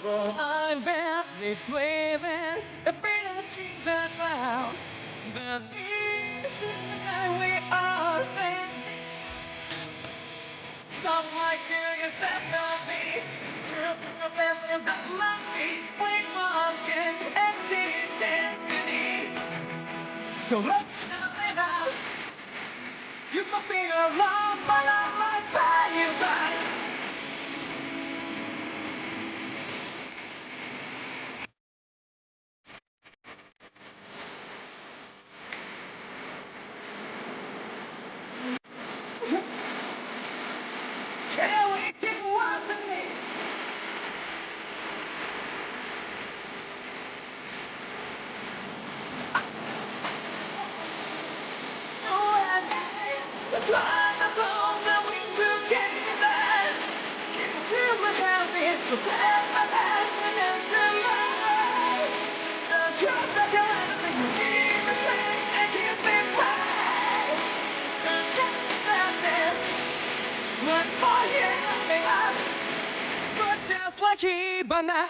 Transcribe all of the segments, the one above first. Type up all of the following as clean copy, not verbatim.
I'm barely breathing, the ability that found. But this is the we are standing. Stop like you said to me. You're better than me. We walk in empty destiny. So let's stop it out. You can feel love, but I'm like by your side. Can we keep walking me? The blind of all that we together. To my champion, so let my time and the light. The job that you're having, keep me safe and keep me bright. The death that there was for you and I. But just like Ibana.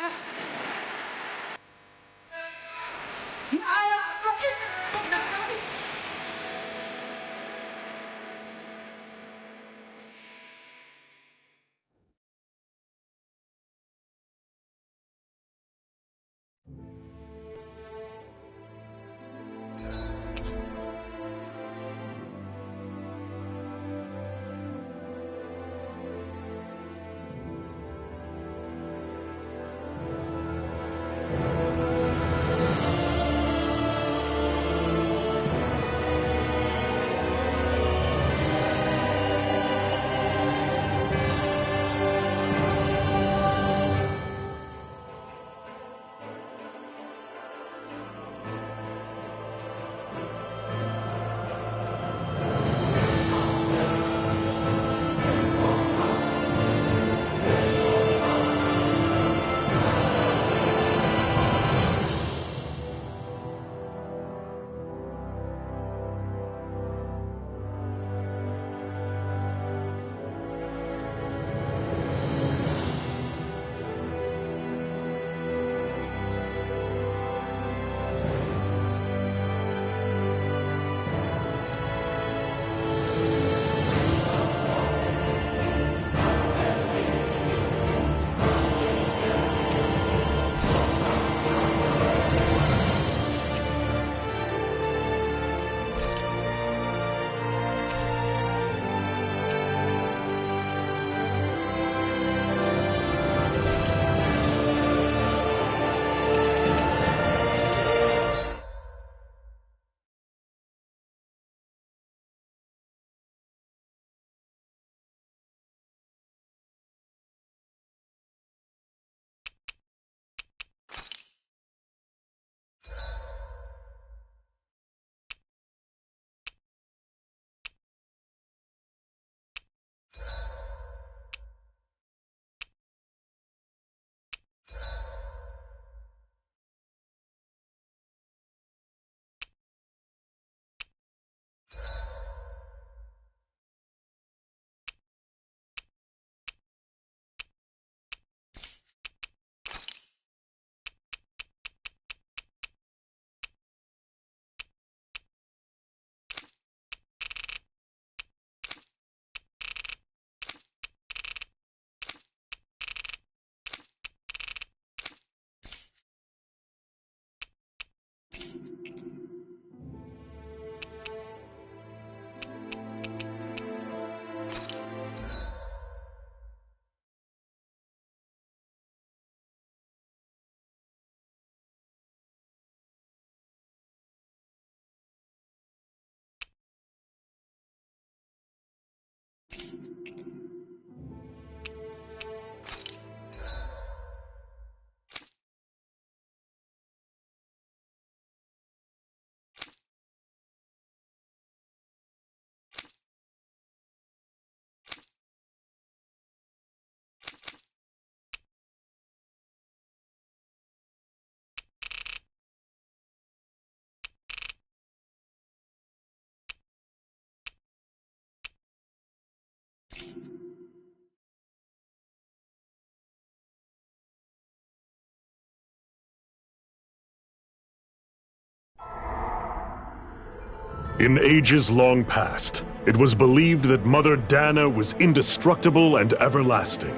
In ages long past, it was believed that Mother Dana was indestructible and everlasting.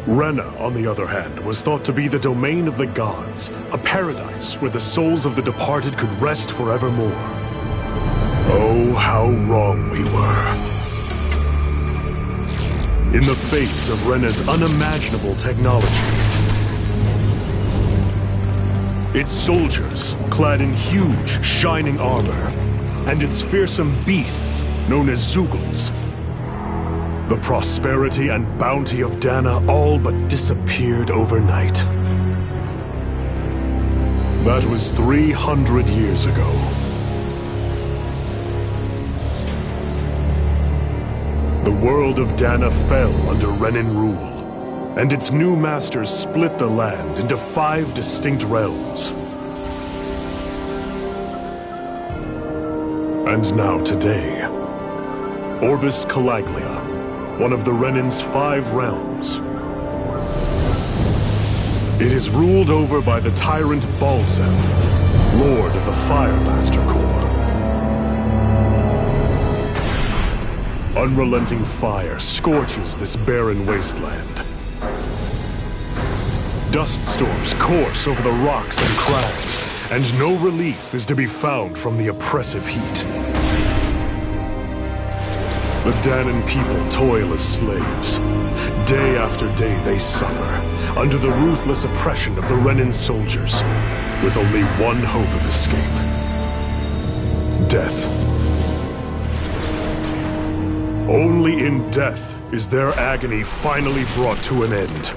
Rena, on the other hand, was thought to be the domain of the gods, a paradise where the souls of the departed could rest forevermore. Oh, how wrong we were. In the face of Rena's unimaginable technology, its soldiers, clad in huge, shining armor, and its fearsome beasts, known as Zeugles, the prosperity and bounty of Dana all but disappeared overnight. That was 300 years ago. The world of Dana fell under Renan rule, and its new masters split the land into 5 distinct realms. And now today, Orbis Calaglia, one of the Renan's 5 realms. It is ruled over by the tyrant Balsef, Lord of the Firemaster Corps. Unrelenting fire scorches this barren wasteland. Dust storms course over the rocks and crags, and no relief is to be found from the oppressive heat. The Danan people toil as slaves. Day after day they suffer, under the ruthless oppression of the Renan soldiers, with only one hope of escape: death. Only in death is their agony finally brought to an end.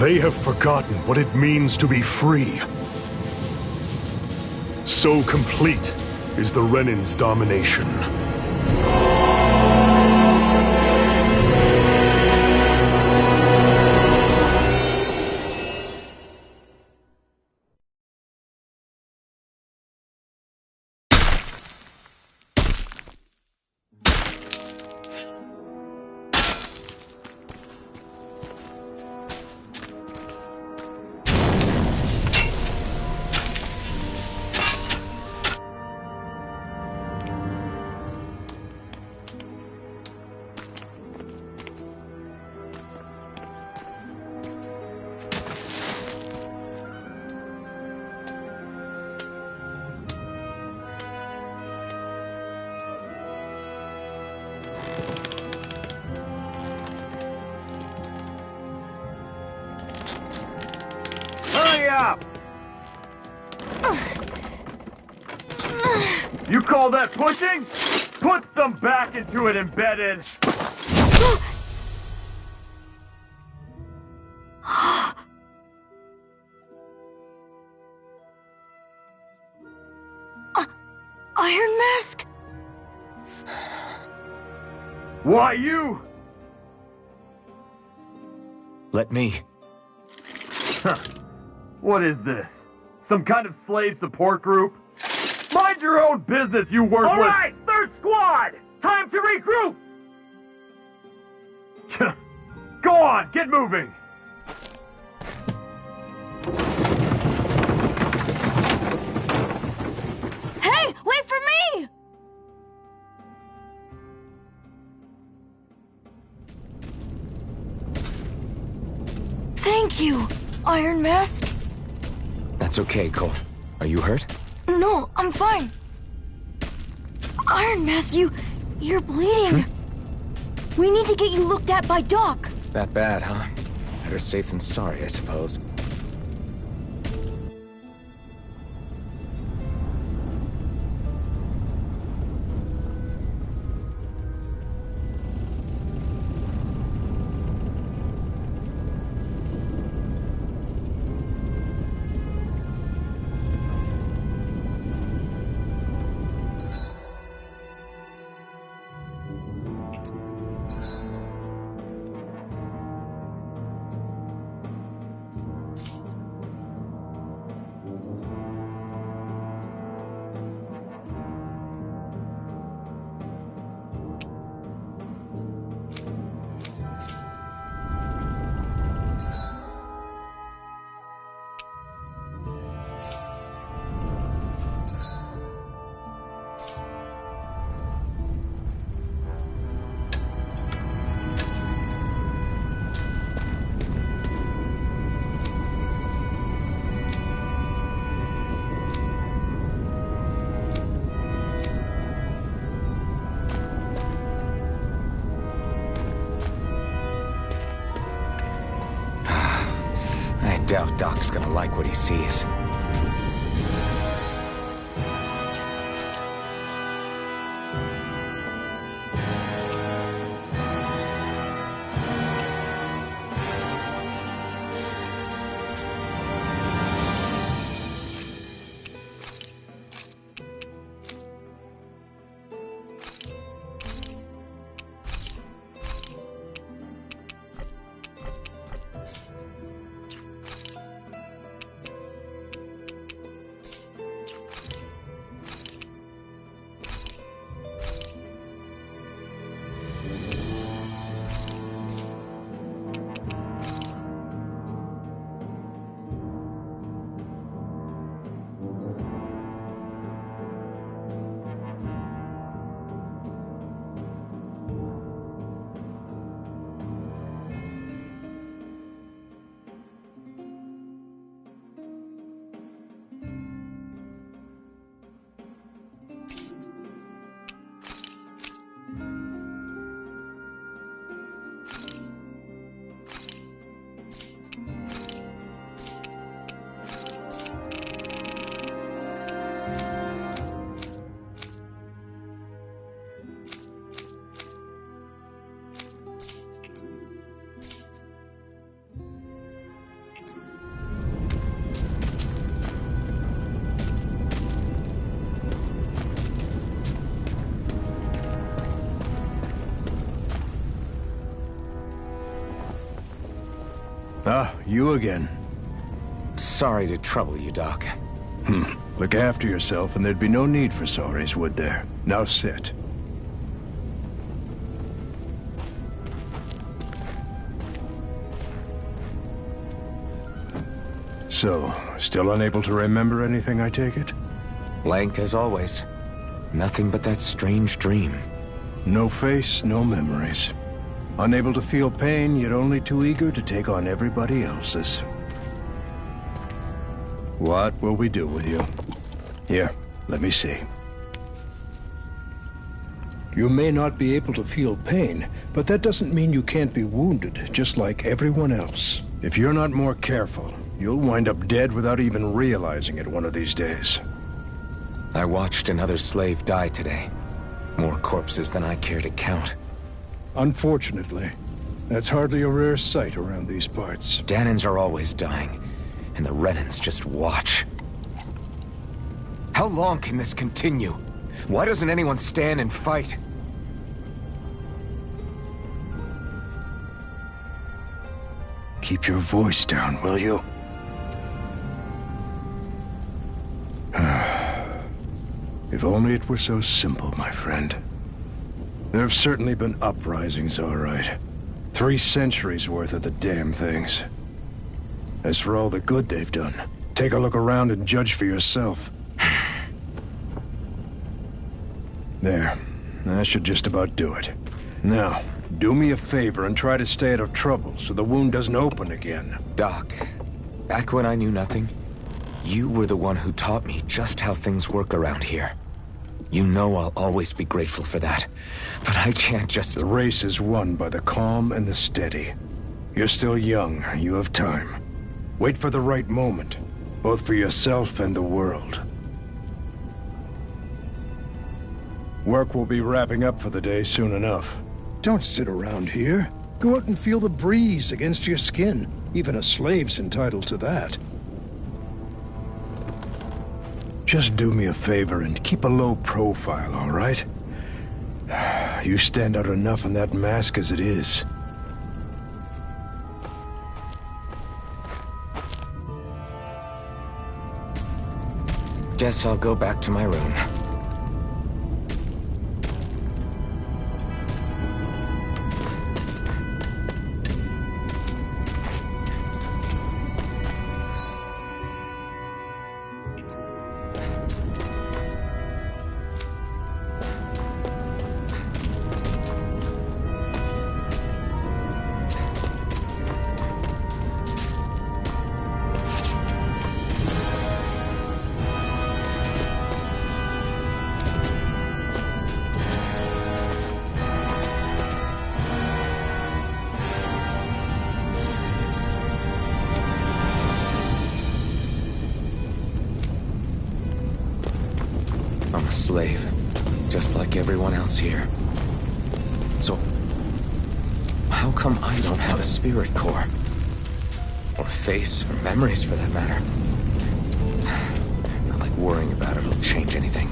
They have forgotten what it means to be free. So complete is the Renan's domination. Up! You call that pushing? Put some back into it, embedded! Iron Mask? Why you? Let me. Huh. What is this? Some kind of slave support group? Mind your own business, you worthless— All right, third squad! Time to regroup! Go on, get moving! Hey, wait for me! Thank you, Iron Mask. That's okay, Cole. Are you hurt? No, I'm fine. Iron Mask, you're bleeding. We need to get you looked at by Doc. That bad, huh? Better safe than sorry, I suppose. doubt Doc's gonna like what he sees. Ah, you again. Sorry to trouble you, Doc. Look after yourself and there'd be no need for sorries, would there? Now sit. So, still unable to remember anything, I take it? Blank as always. Nothing but that strange dream. No face, no memories. Unable to feel pain, yet only too eager to take on everybody else's. What will we do with you? Here, let me see. You may not be able to feel pain, but that doesn't mean you can't be wounded, just like everyone else. If you're not more careful, you'll wind up dead without even realizing it one of these days. I watched another slave die today. More corpses than I care to count. Unfortunately, that's hardly a rare sight around these parts. Danans are always dying, and the Renans just watch. How long can this continue? Why doesn't anyone stand and fight? Keep your voice down, will you? If only it were so simple, my friend. There have certainly been uprisings, all right. 3 centuries worth of the damn things. As for all the good they've done, take a look around and judge for yourself. There. That should just about do it. Now, do me a favor and try to stay out of trouble so the wound doesn't open again. Doc, back when I knew nothing, you were the one who taught me just how things work around here. You know I'll always be grateful for that. But I can't just... The race is won by the calm and the steady. You're still young. You have time. Wait for the right moment, both for yourself and the world. Work will be wrapping up for the day soon enough. Don't sit around here. Go out and feel the breeze against your skin. Even a slave's entitled to that. Just do me a favor and keep a low profile, all right? You stand out enough in that mask as it is. Guess I'll go back to my room. slave, just like everyone else here. So, how come I don't have a spirit core? Or a face, or memories for that matter? Not like worrying about it will change anything.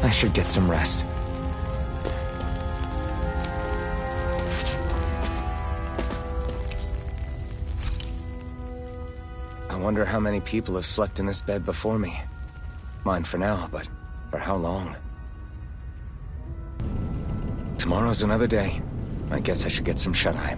I should get some rest. I wonder how many people have slept in this bed before me. Mine for now, but for how long? Tomorrow's another day. I guess I should get some shut-eye.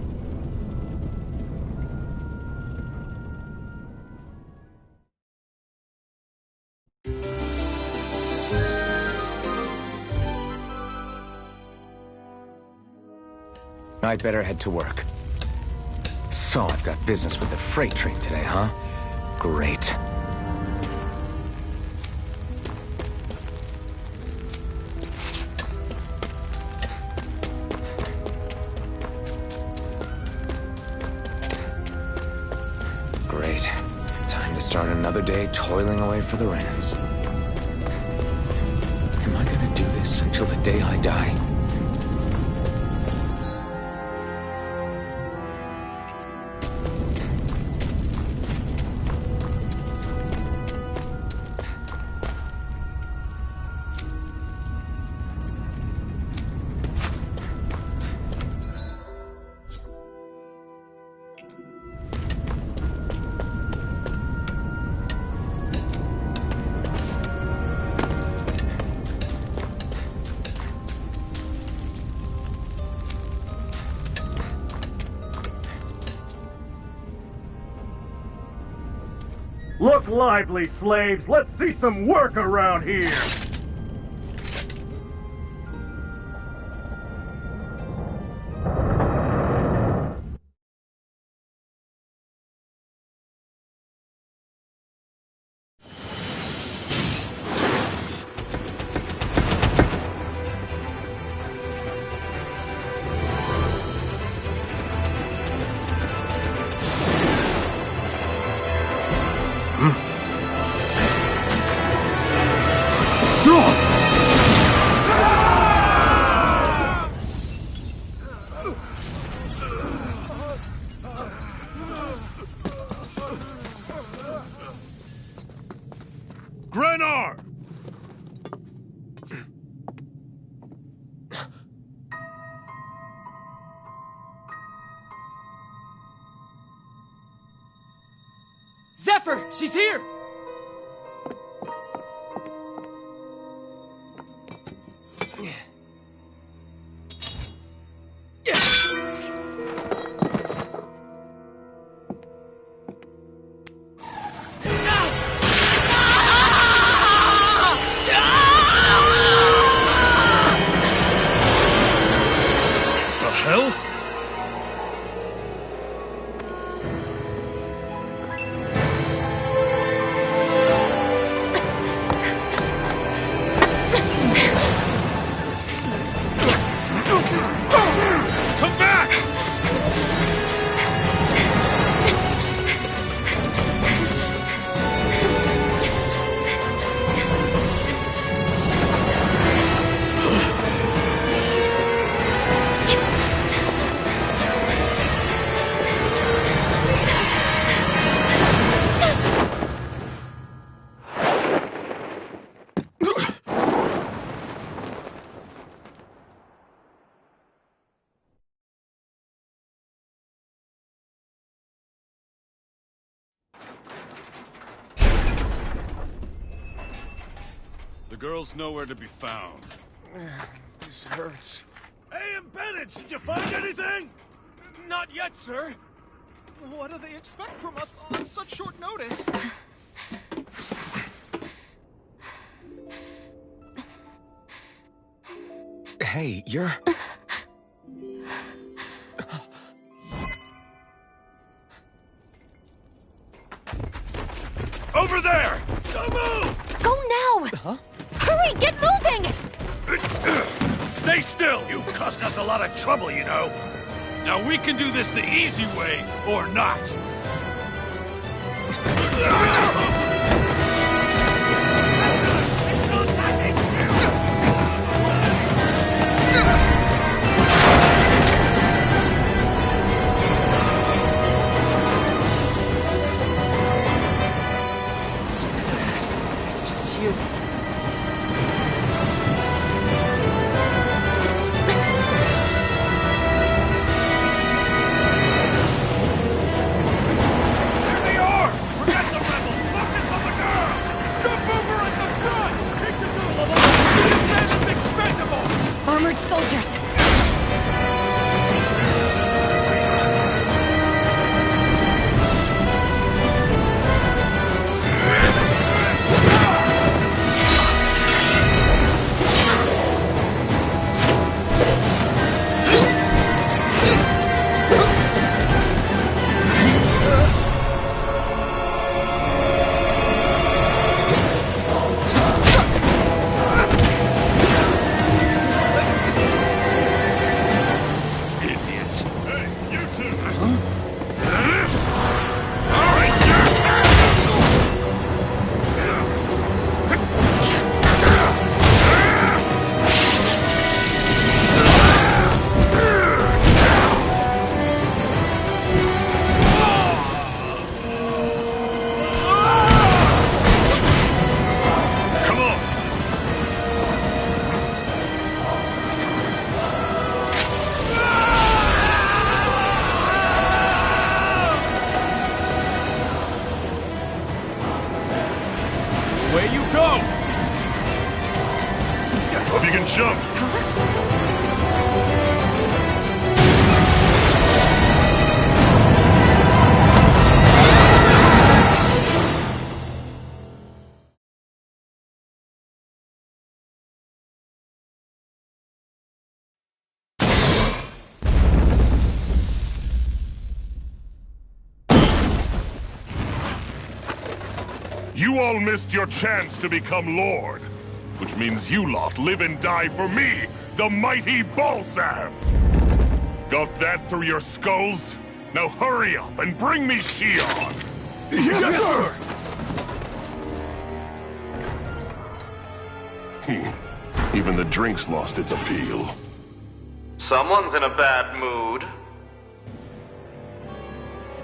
I'd better head to work. So I've got business with the freight train today, huh? Great. Great. Time to start another day toiling away for the Renans. Am I gonna do this until the day I die? Look lively, slaves! Let's see some work around here! Grenar! Zephyr! She's here! The hell? The girl's nowhere to be found. This hurts. Hey, Embedded, did you find anything? Not yet, sir. What do they expect from us on such short notice? Hey, you're... Over there! Don't move! Go now! Huh? Hurry, get moving! Stay still! You caused us a lot of trouble, you know. Now we can do this the easy way, or not. It's just you. There they are! Forget the rebels! Focus on the girl! Jump over at the front! Take the girl along! This man is expendable! Armored soldiers! Idiots! Hey, you two! All right, come on! Away you go! Hope you can jump. You all missed your chance to become Lord, which means you lot live and die for me, the mighty Balsav! Got that through your skulls? Now hurry up and bring me Shion! Yes, sir! Even the drink's lost its appeal. Someone's in a bad mood.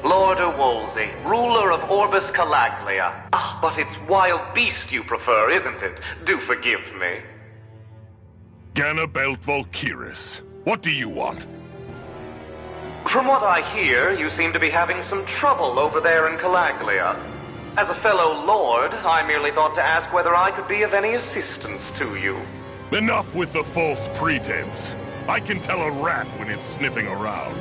Lord Wolsey, ruler of Orbis Calaglia. Ah, but it's wild beast you prefer, isn't it? Do forgive me. Ganabelt Volkiris, what do you want? From what I hear, you seem to be having some trouble over there in Calaglia. As a fellow lord, I merely thought to ask whether I could be of any assistance to you. Enough with the false pretense. I can tell a rat when it's sniffing around.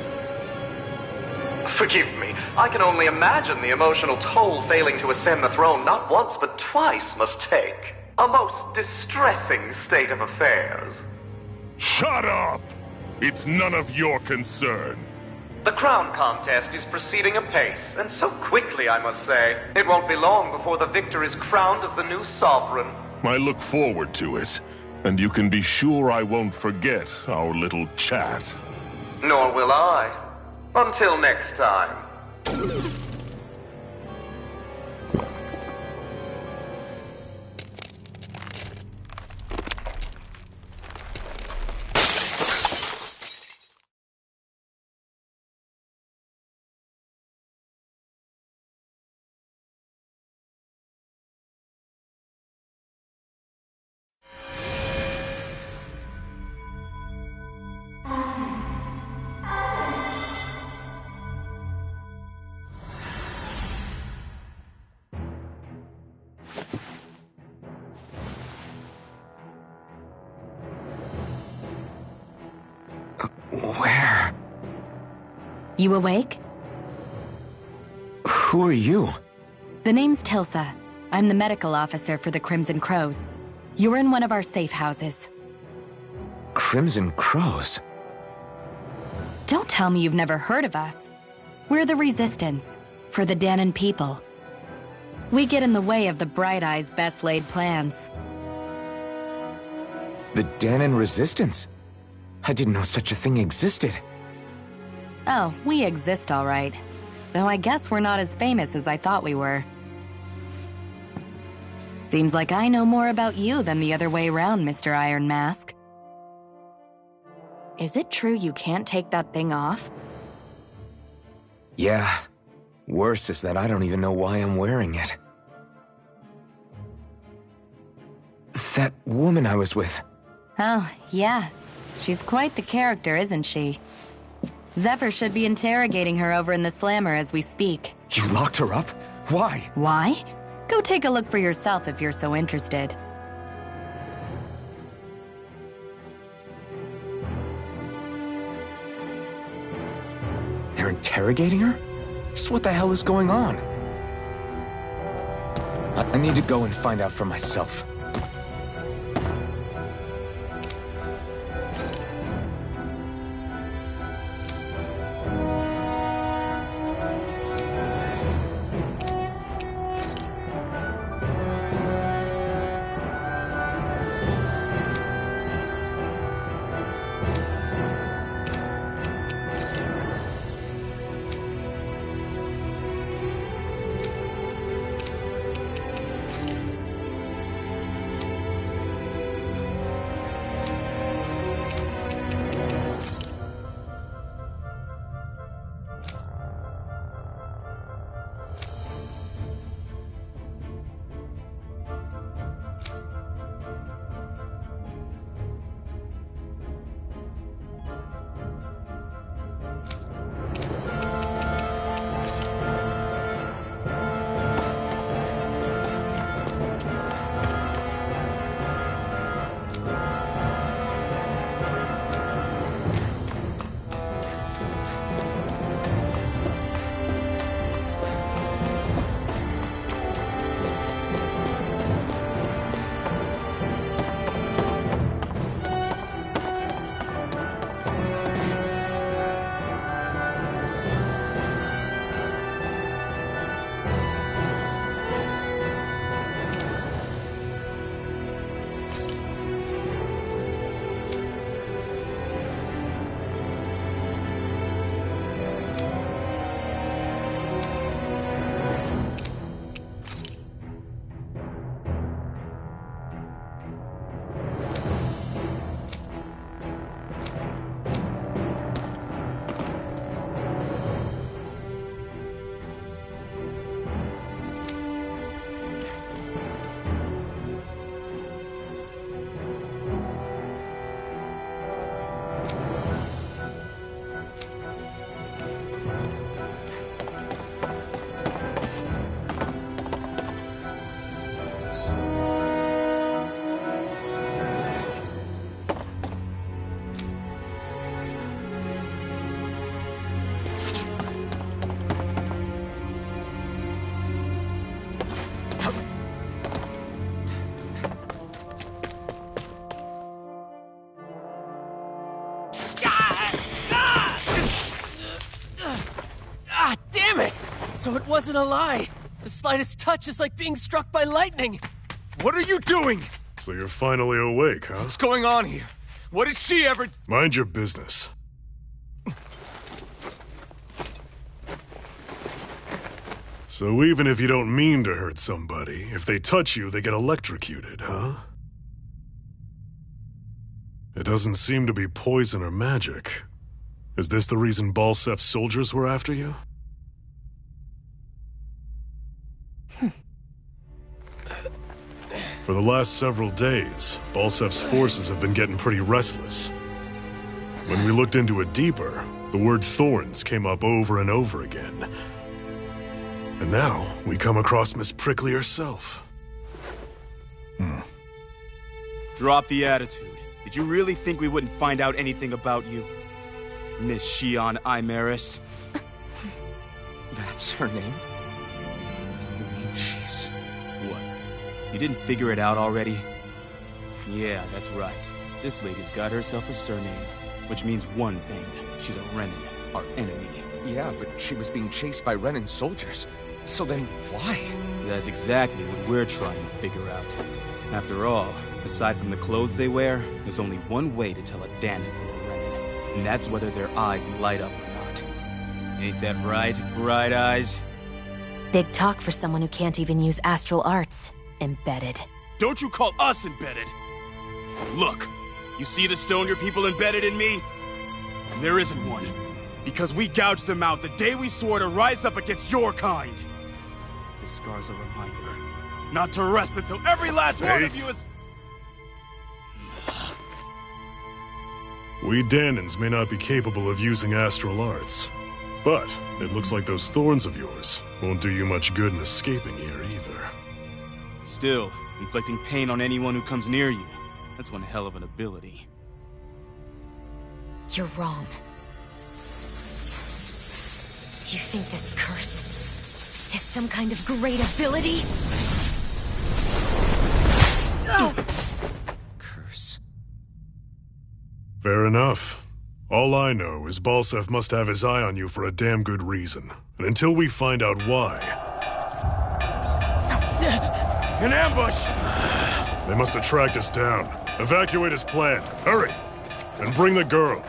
Forgive me, I can only imagine the emotional toll failing to ascend the throne not once but twice must take. A most distressing state of affairs. Shut up! It's none of your concern. The crown contest is proceeding apace, and so quickly, I must say. It won't be long before the victor is crowned as the new sovereign. I look forward to it, and you can be sure I won't forget our little chat. Nor will I. Until next time. Where? You awake? Who are you? The name's Tilsa. I'm the medical officer for the Crimson Crows. You're in one of our safe houses. Crimson Crows? Don't tell me you've never heard of us. We're the Resistance, for the Danon people. We get in the way of the Bright Eye's best-laid plans. The Danon Resistance? I didn't know such a thing existed. Oh, we exist all right. Though I guess we're not as famous as I thought we were. Seems like I know more about you than the other way around, Mr. Iron Mask. Is it true you can't take that thing off? Yeah. Worse is that I don't even know why I'm wearing it. That woman I was with. Oh, yeah. She's quite the character, isn't she? Zephyr should be interrogating her over in the Slammer as we speak. You locked her up? Why? Why? Go take a look for yourself if you're so interested. They're interrogating her? Just what the hell is going on? I need to go and find out for myself. So it wasn't a lie. The slightest touch is like being struck by lightning. What are you doing? So you're finally awake, huh? What's going on here? What did she ever... Mind your business. So even if you don't mean to hurt somebody, if they touch you, they get electrocuted, huh? It doesn't seem to be poison or magic. Is this the reason Balsef's soldiers were after you? For the last several days, Balsef's forces have been getting pretty restless. When we looked into it deeper, the word thorns came up over and over again. And now, we come across Miss Prickly herself. Drop the attitude. Did you really think we wouldn't find out anything about you? Miss Shion Imaris. That's her name? You mean she's... What? You didn't figure it out already? Yeah, that's right. This lady's got herself a surname, which means one thing. She's a Renin, our enemy. Yeah, but she was being chased by Renin soldiers. So then, why? That's exactly what we're trying to figure out. After all, aside from the clothes they wear, there's only one way to tell a Danon from a Renin, and that's whether their eyes light up or not. Ain't that right, Bright Eyes? Big talk for someone who can't even use astral arts. Embedded. Don't you call us embedded! Look, you see the stone your people embedded in me? There isn't one. Because we gouged them out the day we swore to rise up against your kind. This scar's a reminder, not to rest until every last one of you is... We Danons may not be capable of using astral arts, but it looks like those thorns of yours won't do you much good in escaping here either. Still, inflicting pain on anyone who comes near you, that's one hell of an ability. You're wrong. You think this curse is some kind of great ability? Curse. Fair enough. All I know is Balsef must have his eye on you for a damn good reason. And until we find out why... An ambush! They must have tracked us down. Evacuate as planned. Hurry! And bring the girl.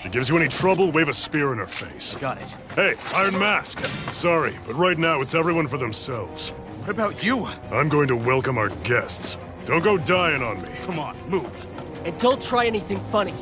She gives you any trouble, wave a spear in her face. Got it. Hey, Iron Mask. Sorry, but right now it's everyone for themselves. What about you? I'm going to welcome our guests. Don't go dying on me. Come on, move. And don't try anything funny.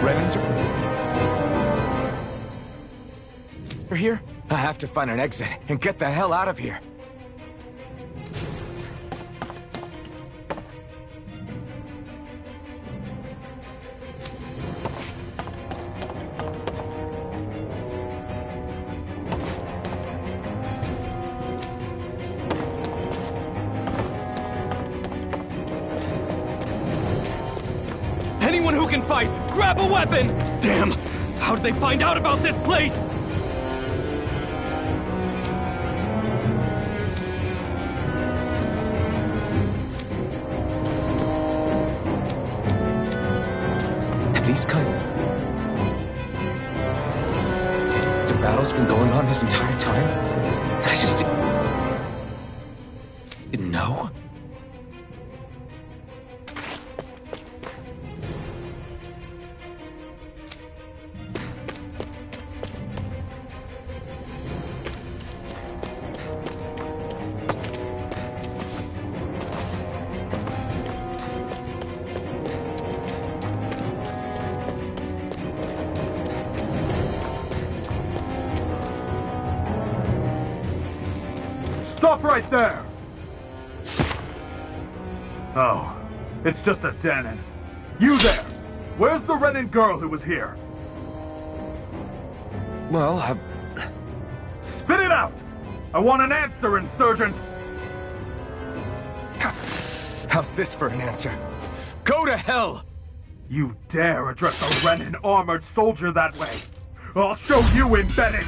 Renans are here? I have to find an exit and get the hell out of here. Anyone who can fight, grab a weapon! Damn! How did they find out about this place? These the battle's been going on this entire time? I just didn't know? Stop right there! Oh, it's just a Danon. You there! Where's the Renin girl who was here? Well, Spit it out! I want an answer, Insurgent! How's this for an answer? Go to hell! You dare address a Renin armored soldier that way? I'll show you, Embedded!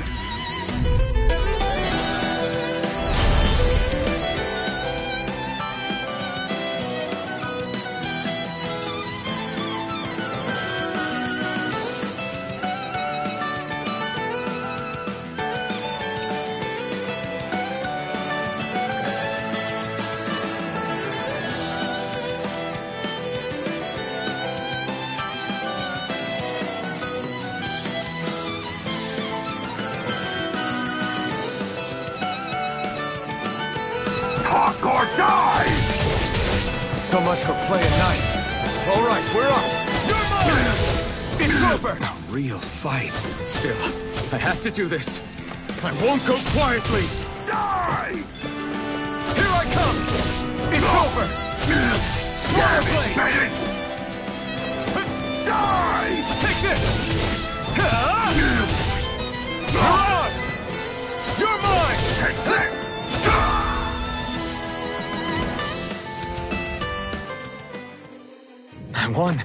Talk or die! So much for playing nice. All right, we're up. You're mine! It's over! A real fight. Still, I have to do this. I won't go quietly. Die! Here I come! It's over! Swallow blade! Die! Take this! You're ours! You're mine! Take that! I won.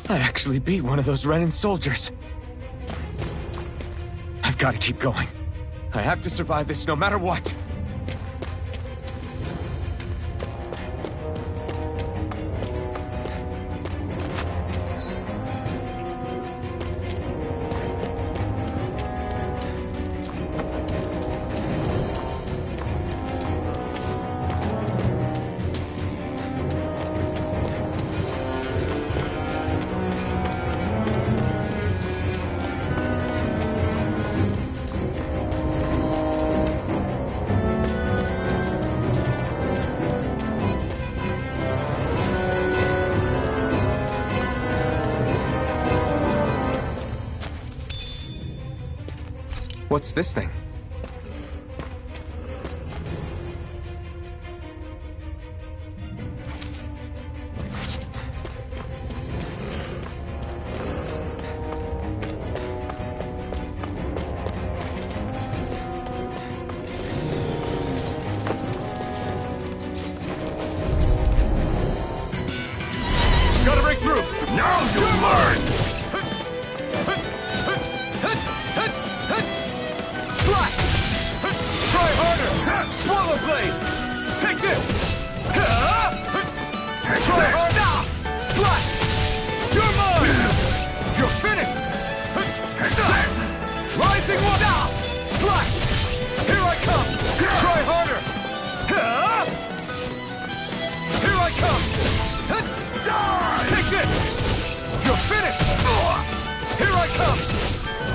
I actually beat one of those Renin soldiers. I've got to keep going. I have to survive this no matter what. What's this thing? Gotta break through! Now you learn! Try harder! Swallow blade! Take this! Try harder! Slash! You're mine! You're finished! Rising one! Slash! Here I come! Try harder! Here I come! Take this! You're finished! Here I come!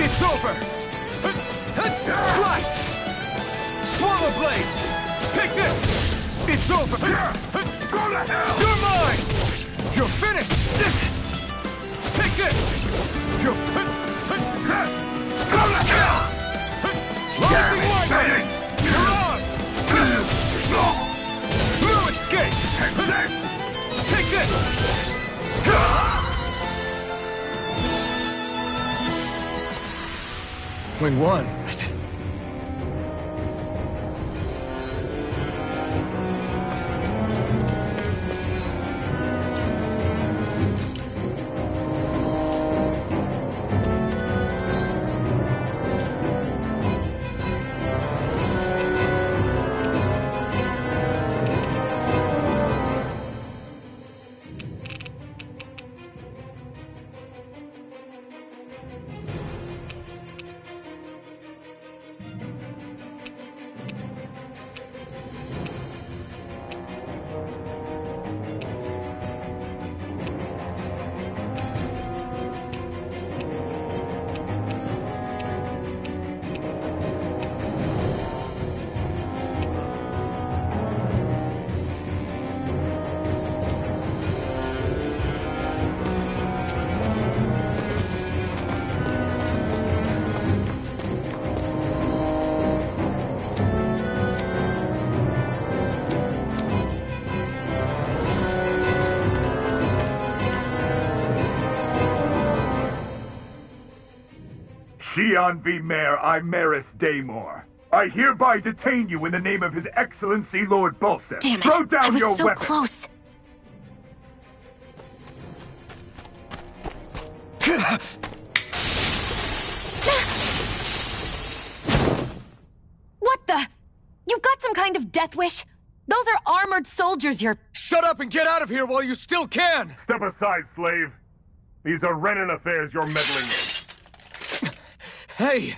It's over! Slash! Swallow blade! Take this! It's over! Go to hell! You're mine! You're finished! Take this! We won. Xian V. Mayor Imaris Daymore. I hereby detain you in the name of His Excellency Lord Bulseth. Damn it! Throw down I was your so weapon. close. What the? You've got some kind of death wish? Those are armored soldiers you're... Shut up and get out of here while you still can! Step aside, slave. These are Renan affairs you're meddling in. Hey!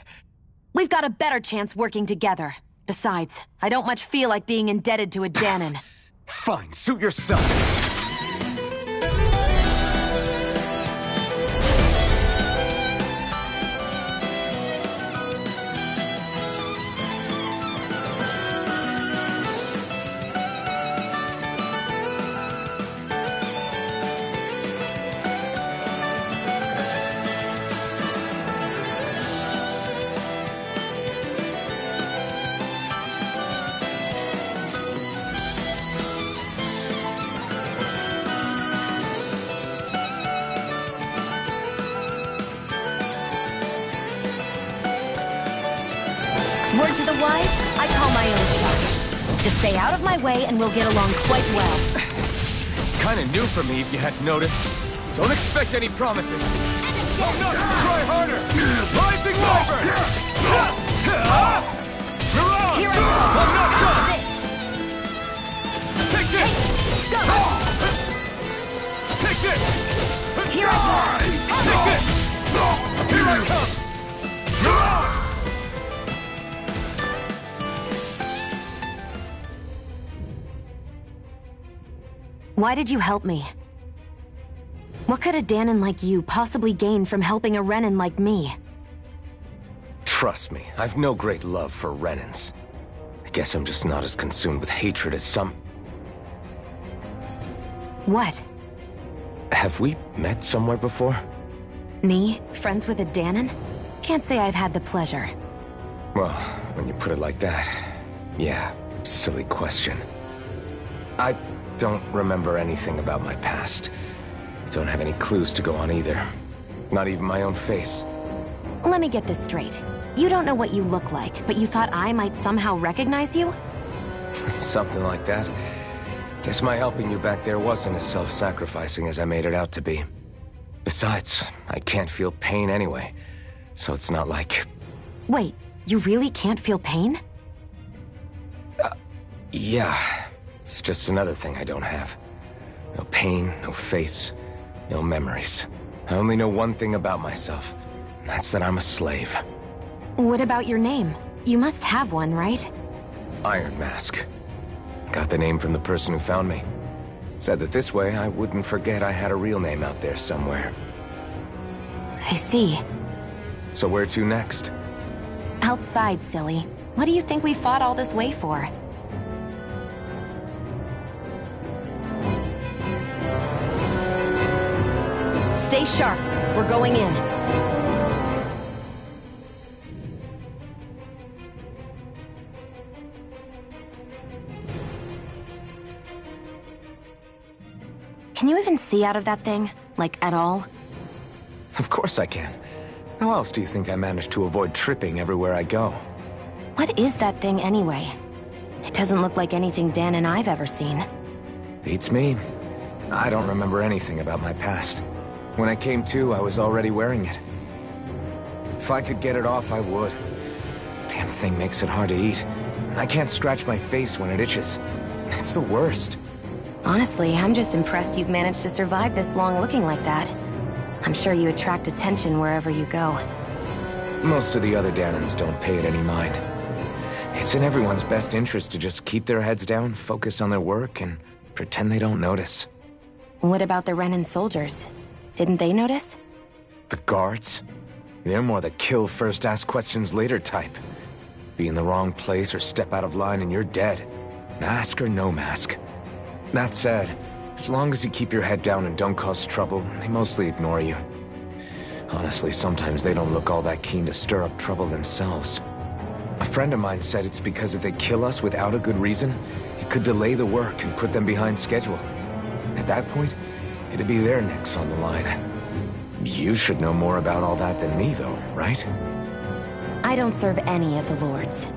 We've got a better chance working together. Besides, I don't much feel like being indebted to a Danon. Fine, suit yourself. Word to the wise, I call my own shot. Just stay out of my way and we'll get along quite well. Kinda new for me, if you hadn't noticed. Don't expect any promises. Oh no! Try harder! Rising Wyvern! Mirage! Here I I'm not done! Take this! Go! Take this! Here I come! Take this! Here I come! Mirage! Why did you help me? What could a Danon like you possibly gain from helping a Renan like me? Trust me, I've no great love for Renans. I guess I'm just not as consumed with hatred as some... What? Have we met somewhere before? Me? Friends with a Danon? Can't say I've had the pleasure. Well, when you put it like that, yeah, silly question. I don't remember anything about my past. Don't have any clues to go on either. Not even my own face. Let me get this straight. You don't know what you look like, but you thought I might somehow recognize you? Something like that. Guess my helping you back there wasn't as self-sacrificing as I made it out to be. Besides, I can't feel pain anyway, so it's not like... Wait, you really can't feel pain? Yeah. It's just another thing I don't have. No pain, no face, no memories. I only know one thing about myself, and that's that I'm a slave. What about your name? You must have one, right? Iron Mask. Got the name from the person who found me. Said that this way I wouldn't forget I had a real name out there somewhere. I see. So where to next? Outside, silly. What do you think we fought all this way for? Stay sharp. We're going in. Can you even see out of that thing? Like, at all? Of course I can. How else do you think I managed to avoid tripping everywhere I go? What is that thing anyway? It doesn't look like anything Dan and I've ever seen. Beats me. I don't remember anything about my past. When I came to, I was already wearing it. If I could get it off, I would. Damn thing makes it hard to eat. And I can't scratch my face when it itches. It's the worst. Honestly, I'm just impressed you've managed to survive this long looking like that. I'm sure you attract attention wherever you go. Most of the other Danans don't pay it any mind. It's in everyone's best interest to just keep their heads down, focus on their work, and pretend they don't notice. What about the Renan soldiers? Didn't they notice? The guards? They're more the kill first, ask questions later type. Be in the wrong place or step out of line and you're dead. Mask or no mask. That said, as long as you keep your head down and don't cause trouble, they mostly ignore you. Honestly, sometimes they don't look all that keen to stir up trouble themselves. A friend of mine said it's because if they kill us without a good reason, it could delay the work and put them behind schedule. At that point, it'd be their necks on the line. You should know more about all that than me, though, right? I don't serve any of the lords.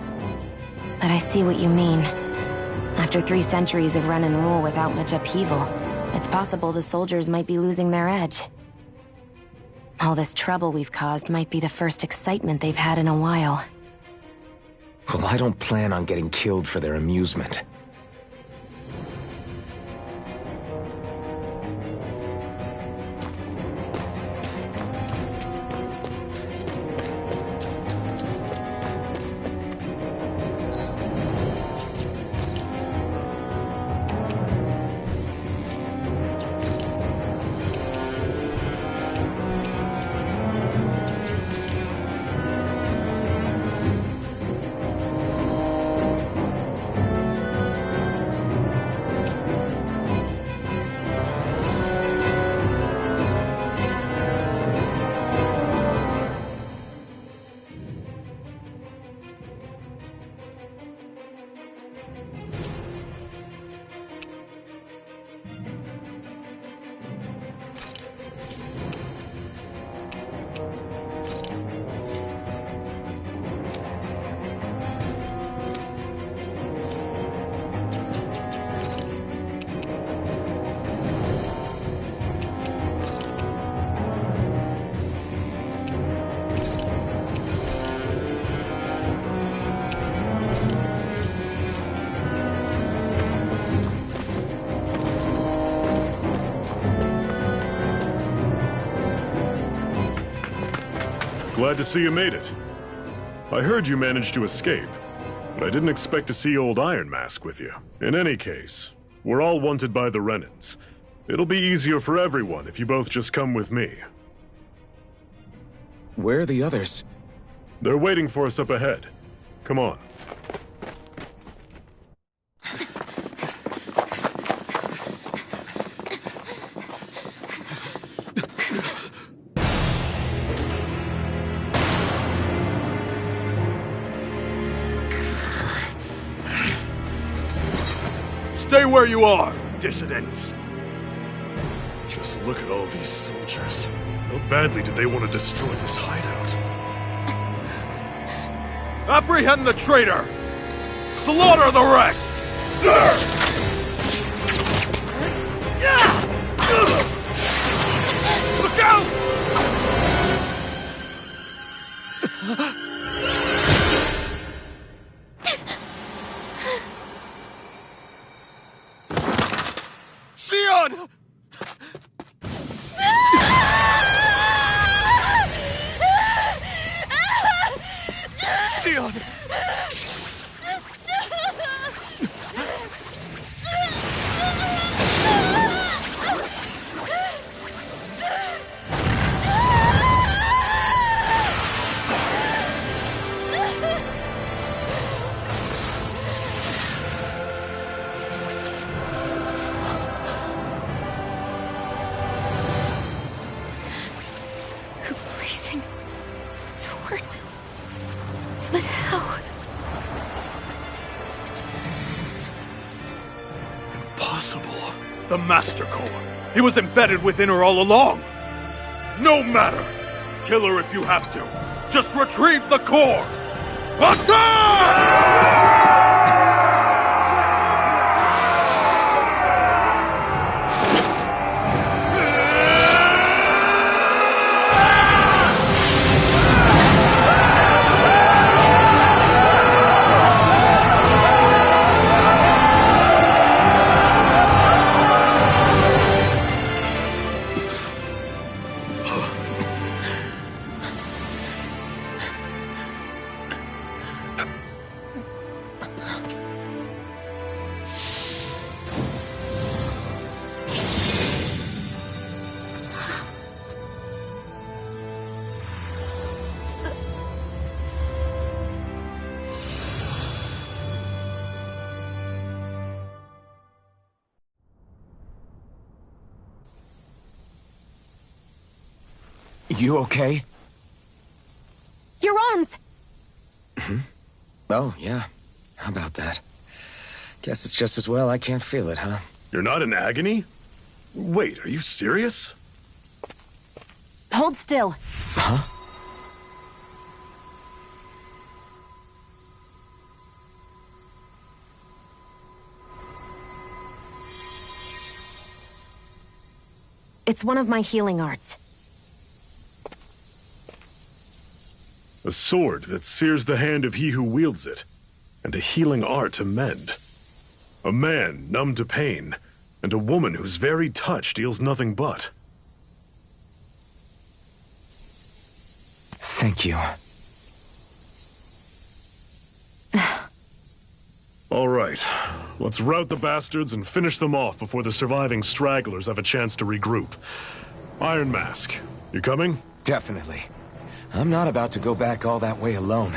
But I see what you mean. After 3 centuries of run and rule without much upheaval, it's possible the soldiers might be losing their edge. All this trouble we've caused might be the first excitement they've had in a while. Well, I don't plan on getting killed for their amusement. Glad to see you made it. I heard you managed to escape, but I didn't expect to see old Iron Mask with you. In any case, we're all wanted by the Renans. It'll be easier for everyone if you both just come with me. Where are the others? They're waiting for us up ahead. Come on. Stay where you are, dissidents. Just look at all these soldiers. How badly did they want to destroy this hideout? Apprehend the traitor! Slaughter the rest! Look out! Sion! Sion! Blazing sword. But how? Impossible. The Master Core. He was embedded within her all along. No matter. kill her if you have to. Just retrieve the core! Attack! You okay? Your arms! Oh, yeah. How about that? Guess it's just as well I can't feel it, huh? You're not in agony? Wait, are you serious? Hold still. Huh? It's one of my healing arts. A sword that sears the hand of he who wields it, and a healing art to mend. A man numb to pain, and a woman whose very touch deals nothing but. Thank you. All right, let's rout the bastards and finish them off before the surviving stragglers have a chance to regroup. Iron Mask, you coming? Definitely. I'm not about to go back all that way alone.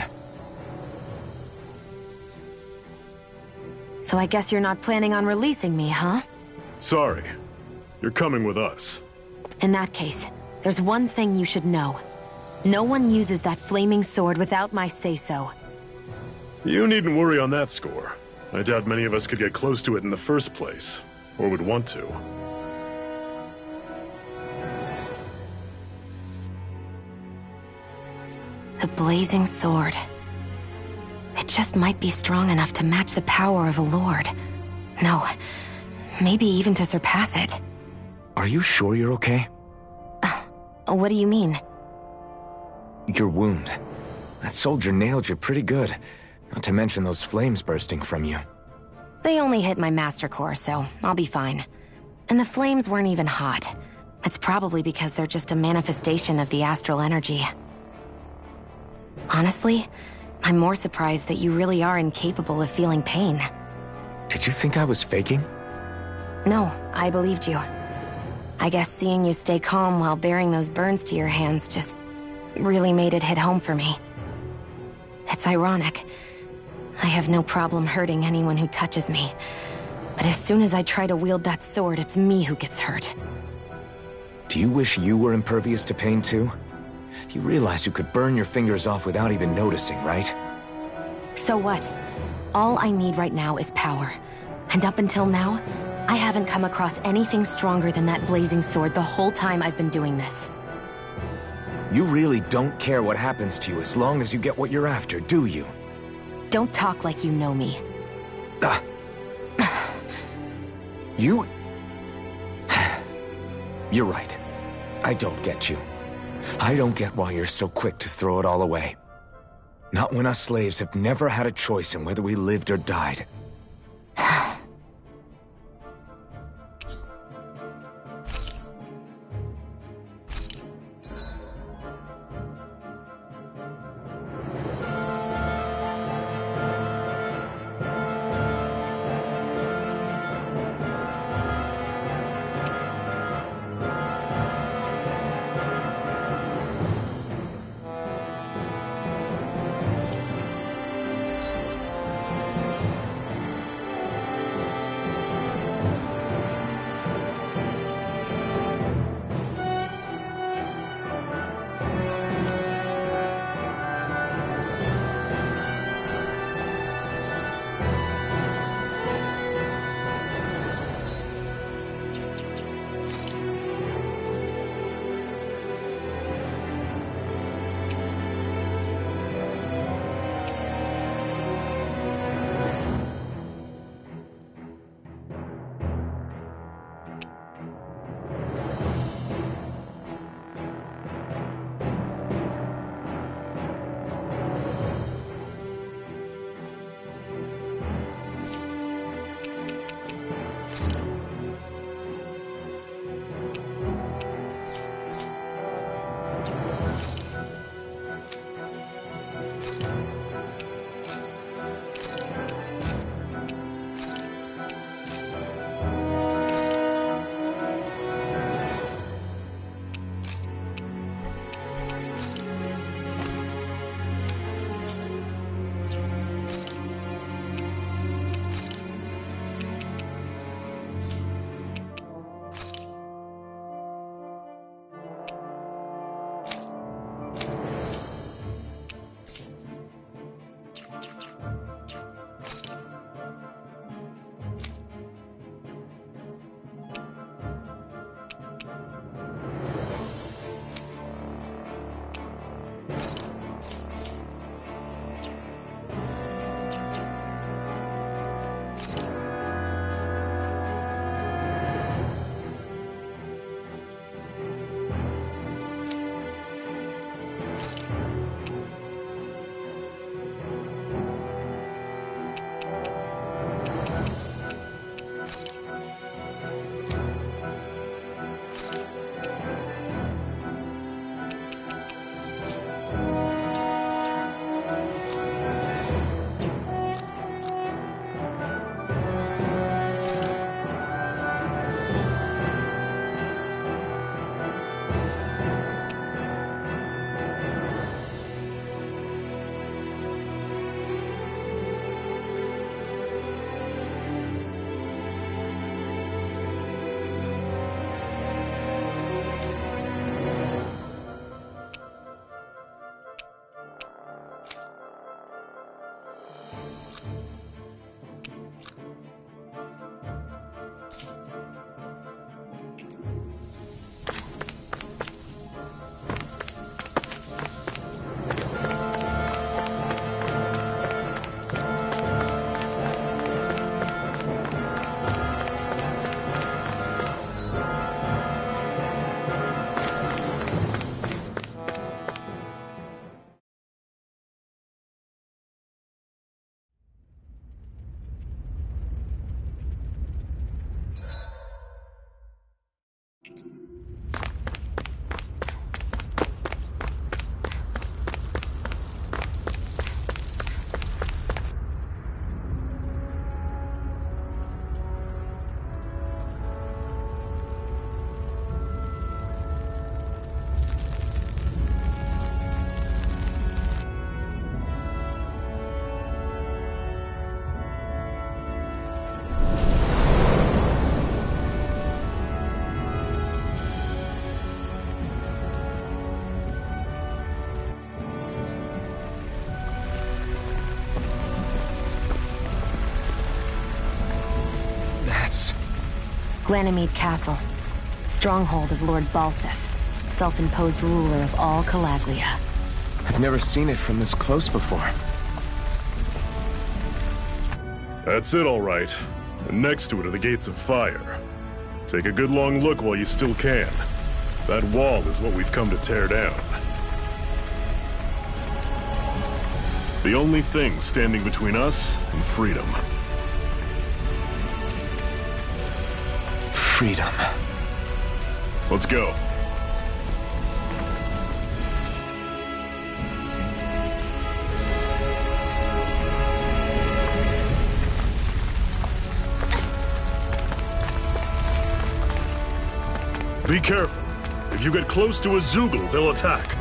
So I guess you're not planning on releasing me, huh? Sorry. You're coming with us. In that case, there's one thing you should know. No one uses that flaming sword without my say-so. You needn't worry on that score. I doubt many of us could get close to it in the first place, or would want to. The blazing sword. It just might be strong enough to match the power of a lord. No, maybe even to surpass it. Are you sure you're okay? What do you mean? Your wound. That soldier nailed you pretty good. Not to mention those flames bursting from you. They only hit my master core, so I'll be fine. And the flames weren't even hot. It's probably because they're just a manifestation of the astral energy. Honestly, I'm more surprised that you really are incapable of feeling pain. Did you think I was faking? No, I believed you. I guess seeing you stay calm while bearing those burns to your hands just really made it hit home for me. It's ironic. I have no problem hurting anyone who touches me. But as soon as I try to wield that sword, it's me who gets hurt. Do you wish you were impervious to pain too? You realize you could burn your fingers off without even noticing, right? So what? All I need right now is power. And up until now, I haven't come across anything stronger than that blazing sword the whole time I've been doing this. You really don't care what happens to you as long as you get what you're after, do you? Don't talk like you know me. You... You're right. I don't get you. I don't get why you're so quick to throw it all away. Not when us slaves have never had a choice in whether we lived or died. Ganymede Castle. Stronghold of Lord Balsef, self-imposed ruler of all Calaglia. I've never seen it from this close before. That's it, all right. And next to it are the Gates of Fire. Take a good long look while you still can. That wall is what we've come to tear down. The only thing standing between us and freedom. Freedom. Let's go. Be careful. If you get close to a Zoogle, they'll attack.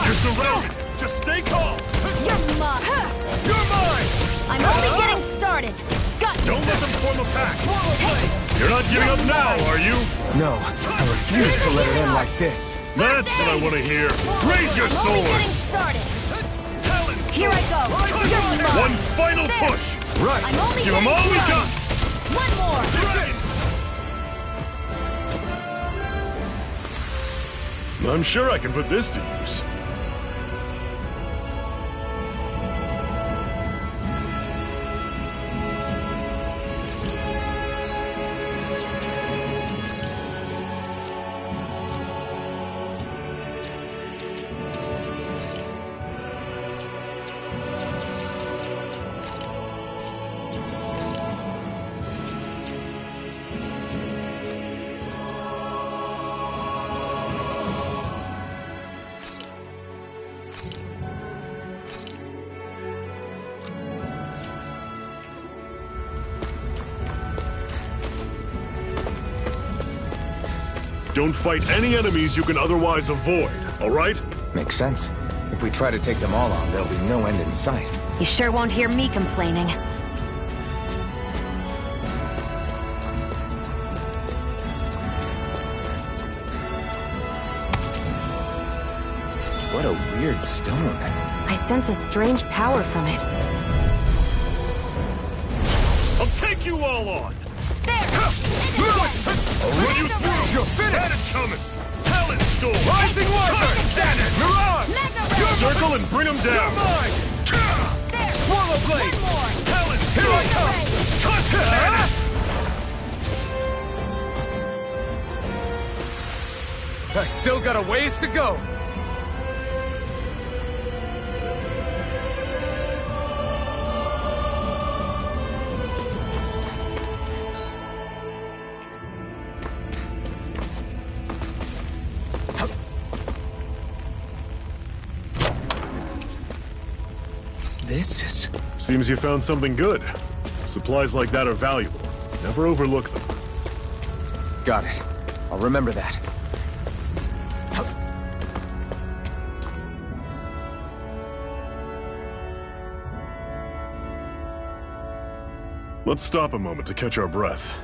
You're surrounded! Just stay calm! You're mine! You're mine! I'm only getting started! Got you! Don't let them form a pack! You're not giving up now, are you? No, I refuse to let it end like this. That's what I want to hear! Raise your I'm only sword! getting started! Here I go! You're mine! One final There. push! Right! I'm only Give them getting all we started. got! One more! I'm sure I can put this to use. Don't fight any enemies you can otherwise avoid, all right? Makes sense. If we try to take them all on, there'll be no end in sight. You sure won't hear me complaining. What a weird stone. I sense a strange power from it. I'll take you all on! There! I'll run you through! You're finished! Had it coming! Talent storm! Rising Water! Cannon! Mirage! Mega Ray! Circle and bring them down! Mine! There! Swallow Blade! One more! Talent! Here I Mega come! Ray! Touch cannon! I still got a ways to go. This is... Seems you found something good. Supplies like that are valuable. Never overlook them. Got it. I'll remember that. Let's stop a moment to catch our breath.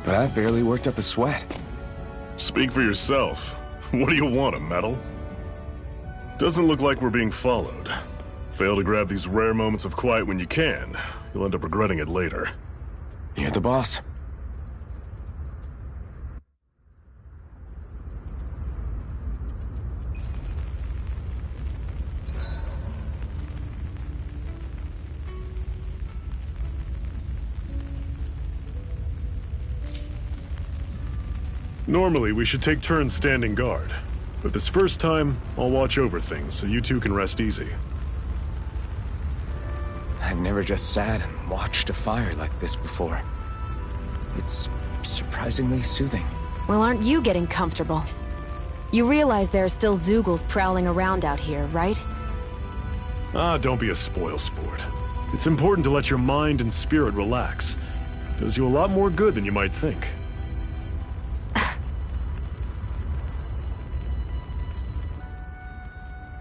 That barely worked up a sweat. Speak for yourself. What do you want, a medal? Doesn't look like we're being followed. Fail to grab these rare moments of quiet when you can. You'll end up regretting it later. You're the boss. Normally, we should take turns standing guard. But this first time, I'll watch over things so you two can rest easy. I've never just sat and watched a fire like this before. It's surprisingly soothing. Well, aren't you getting comfortable? You realize there are still Zeugles prowling around out here, right? Ah, don't be a spoil sport. It's important to let your mind and spirit relax. Does you a lot more good than you might think.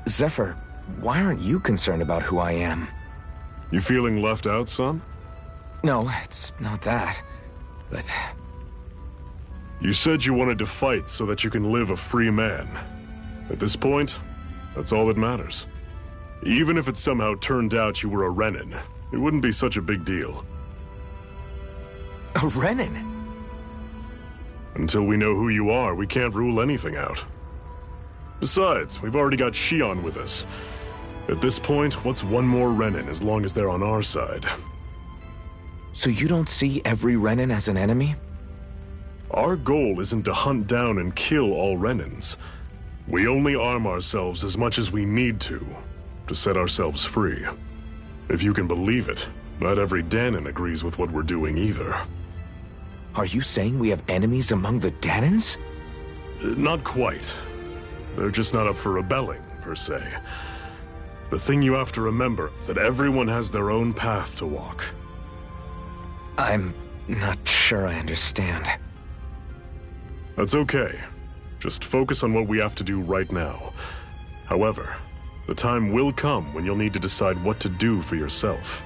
Zephyr, why aren't you concerned about who I am? You feeling left out, son? No, it's not that. But... You said you wanted to fight so that you can live a free man. At this point, that's all that matters. Even if it somehow turned out you were a Renin, it wouldn't be such a big deal. A Renin? Until we know who you are, we can't rule anything out. Besides, we've already got Shion with us. At this point, what's one more Renin as long as they're on our side? So you don't see every Renin as an enemy? Our goal isn't to hunt down and kill all Renins. We only arm ourselves as much as we need to set ourselves free. If you can believe it, not every Danon agrees with what we're doing either. Are you saying we have enemies among the Danons? Not quite. They're just not up for rebelling, per se. The thing you have to remember is that everyone has their own path to walk. I'm not sure I understand. That's okay. Just focus on what we have to do right now. However, the time will come when you'll need to decide what to do for yourself.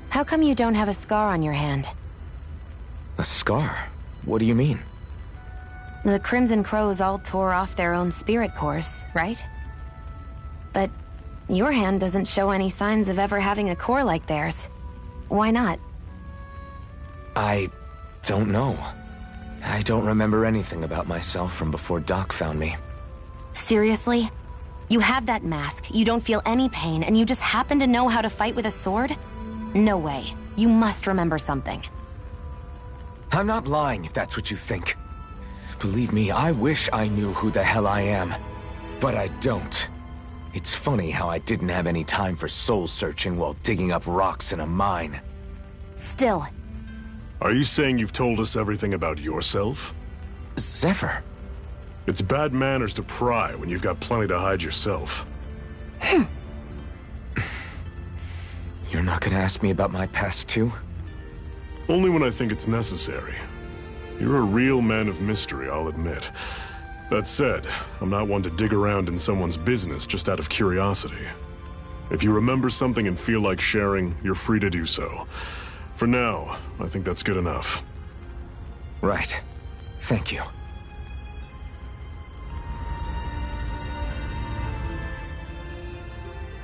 How come you don't have a scar on your hand? A scar? What do you mean? The Crimson Crows all tore off their own spirit cores, right? But your hand doesn't show any signs of ever having a core like theirs. Why not? I don't know. I don't remember anything about myself from before Doc found me. Seriously? You have that mask, you don't feel any pain, and you just happen to know how to fight with a sword? No way. You must remember something. I'm not lying if that's what you think. Believe me, I wish I knew who the hell I am. But I don't. It's funny how I didn't have any time for soul-searching while digging up rocks in a mine. Still. Are you saying you've told us everything about yourself? Zephyr. It's bad manners to pry when you've got plenty to hide yourself. You're not gonna ask me about my past, too? Only when I think it's necessary. You're a real man of mystery, I'll admit. That said, I'm not one to dig around in someone's business just out of curiosity. If you remember something and feel like sharing, you're free to do so. For now, I think that's good enough. Right. Thank you.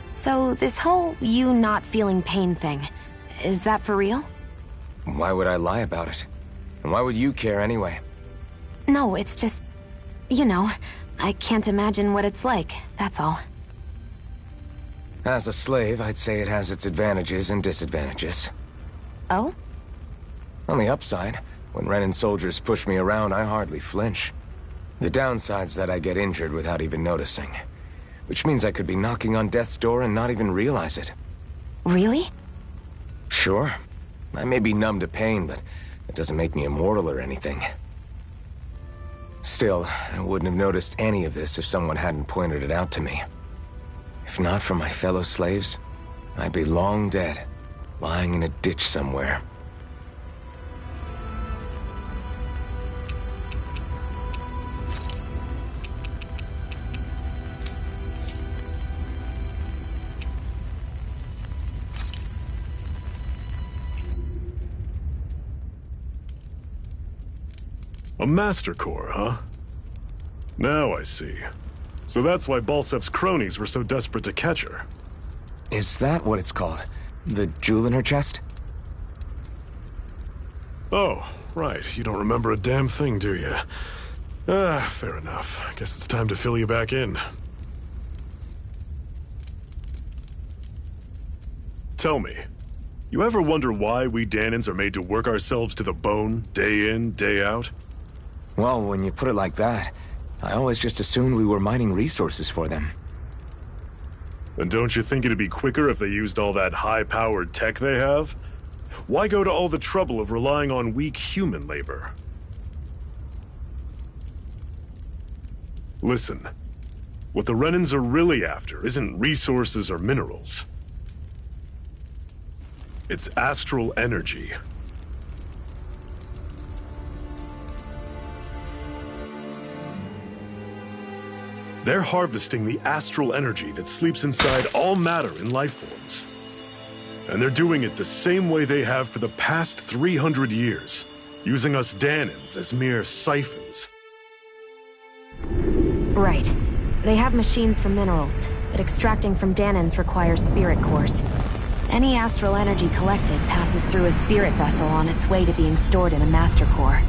So, this whole you not feeling pain thing, is that for real? Why would I lie about it? And why would you care anyway? No, it's just... You know, I can't imagine what it's like, that's all. As a slave, I'd say it has its advantages and disadvantages. Oh? On the upside, when Renin soldiers push me around, I hardly flinch. The downside's that I get injured without even noticing. Which means I could be knocking on death's door and not even realize it. Really? Sure. I may be numb to pain, but it doesn't make me immortal or anything. Still, I wouldn't have noticed any of this if someone hadn't pointed it out to me. If not for my fellow slaves, I'd be long dead, lying in a ditch somewhere. A Master Core, huh? Now I see. So that's why Balsef's cronies were so desperate to catch her. Is that what it's called? The jewel in her chest? Oh, right. You don't remember a damn thing, do you? Fair enough. Guess it's time to fill you back in. Tell me, you ever wonder why we Dahnans are made to work ourselves to the bone, day in, day out? Well, when you put it like that, I always just assumed we were mining resources for them. And don't you think it'd be quicker if they used all that high-powered tech they have? Why go to all the trouble of relying on weak human labor? Listen, what the Renans are really after isn't resources or minerals. It's astral energy. They're harvesting the astral energy that sleeps inside all matter in life forms. And they're doing it the same way they have for the past 300 years, using us Dahnans as mere siphons. Right. They have machines for minerals, but extracting from Dahnans requires spirit cores. Any astral energy collected passes through a spirit vessel on its way to being stored in a master core.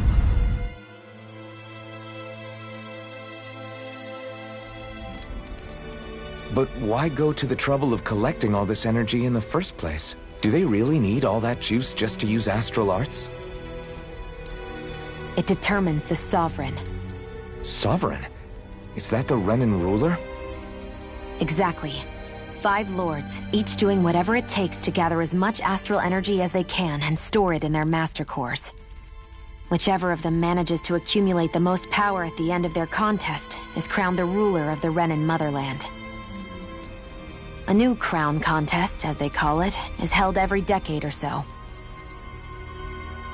But why go to the trouble of collecting all this energy in the first place? Do they really need all that juice just to use astral arts? It determines the Sovereign. Sovereign? Is that the Renan ruler? Exactly. 5 lords, each doing whatever it takes to gather as much astral energy as they can and store it in their master cores. Whichever of them manages to accumulate the most power at the end of their contest is crowned the ruler of the Renan motherland. A new crown contest, as they call it, is held every decade or so.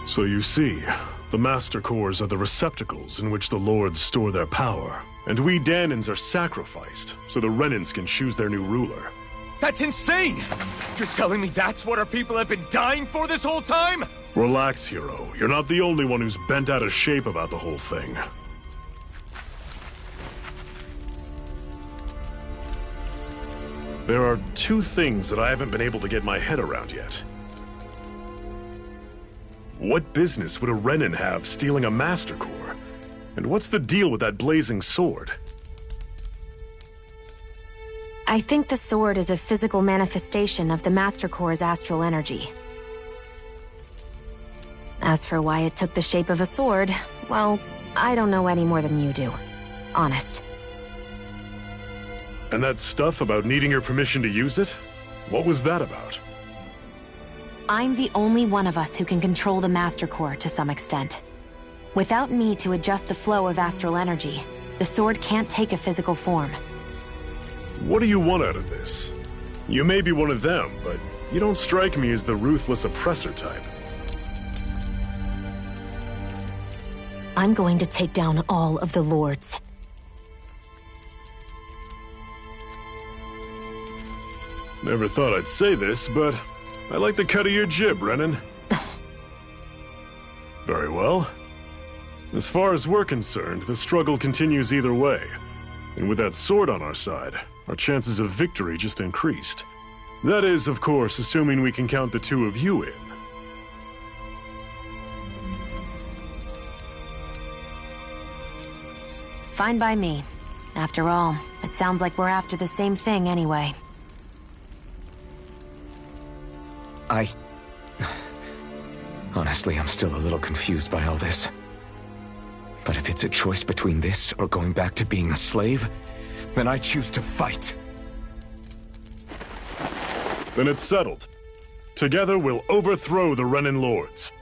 So you see, the Master Cores are the receptacles in which the Lords store their power. And we Dahnans are sacrificed, so the Renans can choose their new ruler. That's insane! You're telling me that's what our people have been dying for this whole time? Relax, hero. You're not the only one who's bent out of shape about the whole thing. There are 2 things that I haven't been able to get my head around yet. What business would a Renan have stealing a Master Core? And what's the deal with that blazing sword? I think the sword is a physical manifestation of the Master Core's astral energy. As for why it took the shape of a sword, well, I don't know any more than you do. Honest. And that stuff about needing your permission to use it? What was that about? I'm the only one of us who can control the Master Core to some extent. Without me to adjust the flow of astral energy, the sword can't take a physical form. What do you want out of this? You may be one of them, but you don't strike me as the ruthless oppressor type. I'm going to take down all of the lords. Never thought I'd say this, but I like the cut of your jib, Renan. Very well. As far as we're concerned, the struggle continues either way. And with that sword on our side, our chances of victory just increased. That is, of course, assuming we can count the 2 of you in. Fine by me. After all, it sounds like we're after the same thing anyway. Honestly, I'm still a little confused by all this. But if it's a choice between this or going back to being a slave, then I choose to fight. Then it's settled. Together we'll overthrow the Renan Lords.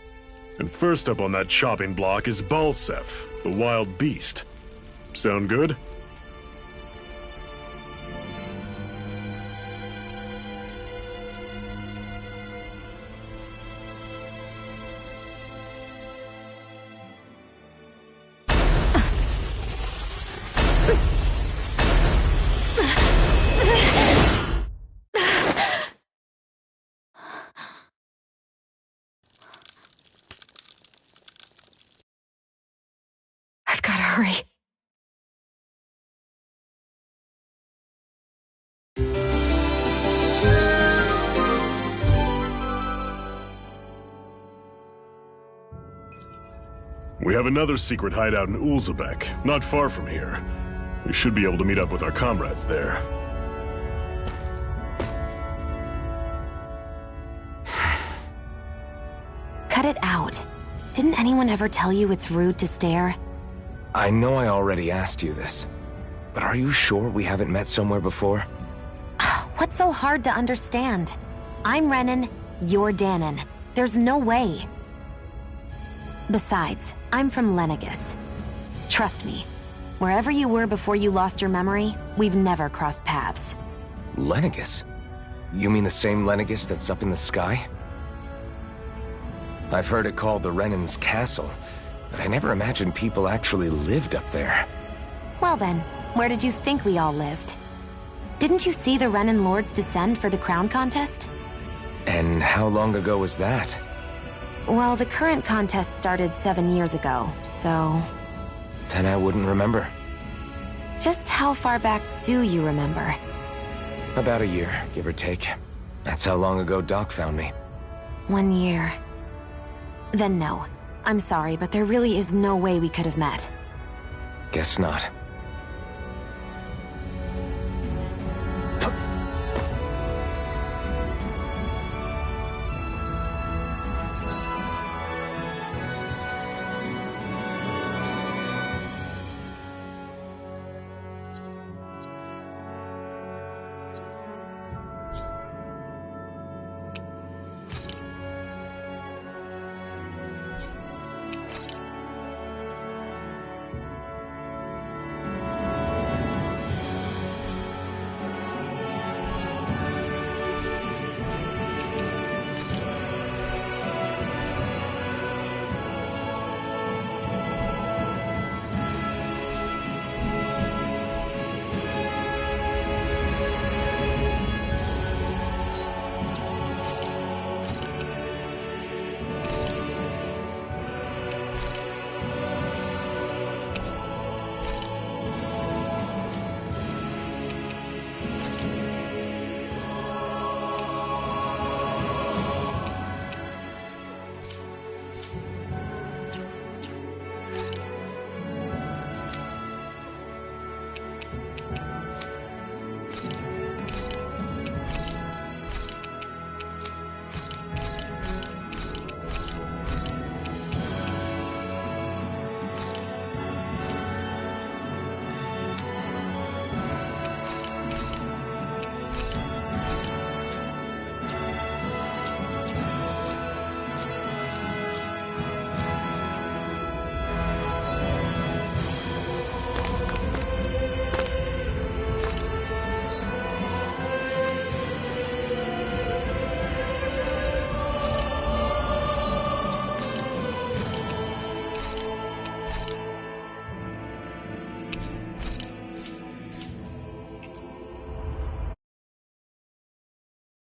And first up on that chopping block is Balsef, the wild beast. Sound good? I've gotta hurry. We have another secret hideout in Ulzebek, not far from here. We should be able to meet up with our comrades there. Cut it out. Didn't anyone ever tell you it's rude to stare? I know I already asked you this, but are you sure we haven't met somewhere before? What's so hard to understand? I'm Renan, you're Danon. There's no way. Besides, I'm from Lenegis. Trust me, wherever you were before you lost your memory, we've never crossed paths. Lenegis? You mean the same Lenegis that's up in the sky? I've heard it called the Renan's Castle, but I never imagined people actually lived up there. Well then, where did you think we all lived? Didn't you see the Renan Lords descend for the crown contest? And how long ago was that? Well, the current contest started 7 years ago, so... Then I wouldn't remember. Just how far back do you remember? About a year, give or take. That's how long ago Doc found me. 1 year. Then no. I'm sorry, but there really is no way we could have met. Guess not.